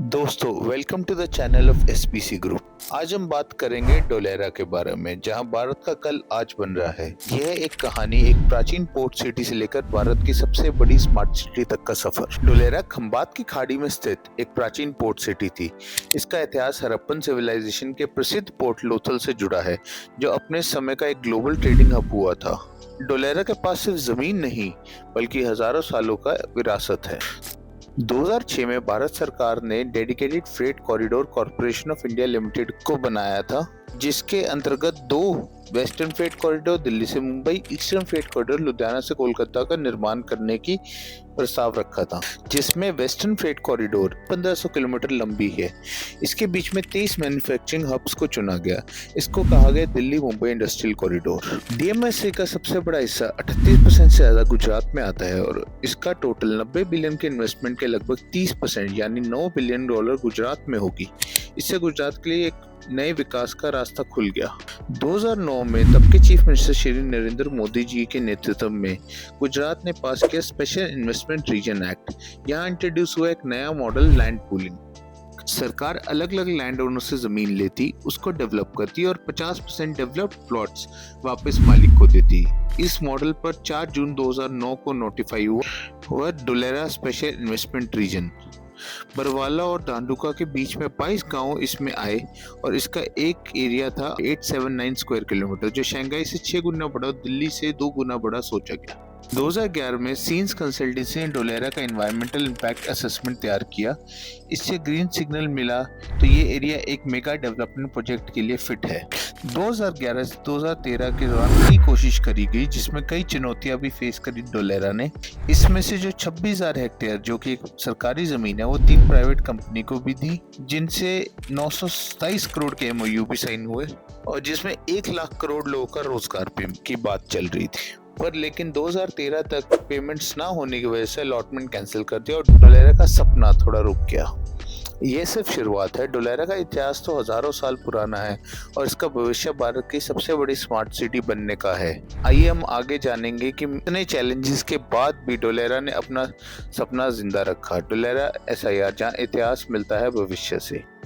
दोस्तों welcome to the channel of SPC group. आज हम बात करेंगे डोलेरा के बारे में, जहां भारत का कल आज बन रहा है। यह एक कहानी एक प्राचीन पोर्ट सिटी से लेकर भारत की सबसे बड़ी स्मार्ट सिटी तक का सफर। डोलेरा खंबात की खाड़ी में स्थित एक प्राचीन पोर्ट सिटी थी। इसका इतिहास हड़प्पन सिविलाइजेशन के प्रसिद्ध पोर्ट लोथल से जुड़ा है, जो अपने समय का एक ग्लोबल ट्रेडिंग हब हुआ था। डोलेरा के पास सिर्फ जमीन नहीं बल्कि हजारों सालों का विरासत है। 2006 में भारत सरकार ने dedicated freight corridor corporation of India limited को बनाया था, जिसके अंतर्गत दो वेस्टर्न फ्रेट कॉरिडोर दिल्ली से Mumbai, eastern freight corridor Ludhiana से कोलकाता का निर्माण करने की प्रस्ताव रखा था, जिसमें वेस्टर्न फ्रेट कॉरिडोर 1500 किलोमीटर लंबी है। इसके बीच में 23 मैन्युफैक्चरिंग हब्स को चुना गया। इसको कहा गया दिल्ली मुंबई इंडस्ट्रियल कॉरिडोर। डीएमएसए का सबसे बड़ा हिस्सा 38% से ज्यादा गुजरात में आता है और इसका टोटल 90 बिलियन के इन्वेस्टमेंट के लगभग 30% यानी $9 बिलियन गुजरात में होगी। इससे गुजरात के लिए एक नए विकास का रास्ता खुल गया। 2009 में तब के चीफ मिनिस्टर श्री नरेंद्र मोदी जी के नेतृत्व में गुजरात ने पास किया स्पेशल इन्वेस्टमेंट रीजन एक्ट। यहाँ इंट्रोड्यूस हुआ एक नया मॉडल लैंड पूलिंग। सरकार अलग अलग लैंड ओनर से जमीन लेती, उसको डेवलप करती और 50% डेवलप्ड प्लॉट्स वापस मालिक को देती। इस मॉडल पर 4 जून 2009 को नोटिफाई हुआ Dholera special investment region. Barwala और धांधुका के बीच में 22 गांव इसमें आए और इसका एक एरिया था 879 स्क्वायर किलोमीटर, जो शंघाई से 6 गुना बड़ा, दिल्ली से 2 गुना बड़ा सोचा गया। 2011 में सीन्स कंसल्टेंसी ने डोलेरा का एनवायरमेंटल इम्पैक्ट असेसमेंट तैयार किया। इससे ग्रीन सिग्नल मिला तो ये एरिया एक मेगा डेवलपमेंट प्रोजेक्ट के लिए फिट है। 2011 से 2013 के दौरान कई कोशिश करी गई, जिसमें कई चुनौतियां भी फेस करी डोलेरा ने। इसमें से जो 26,000 हेक्टेयर जो कि एक सरकारी जमीन है, वो 3 प्राइवेट कंपनी को भी दी, जिनसे 927 करोड़ के एमओयू भी साइन हुए और जिसमें 1 लाख करोड़ लोगों का रोजगार की बात चल रही थी। पर लेकिन 2013 तक पेमेंट्स ना होने की वजह से अलॉटमेंट कैंसिल कर दिया और डोलेरा का सपना थोड़ा रुक गया। ये सिर्फ शुरुआत है। डोलेरा का इतिहास तो हजारों साल पुराना है और इसका भविष्य भारत की सबसे बड़ी स्मार्ट सिटी बनने का है। आइए हम आगे जानेंगे कि इतने चैलेंजेस के बाद भी डोलेरा ने अपना सपना जिंदा रखा। डोलेरा एसआईआर, जहां इतिहास मिलता है भविष्य से।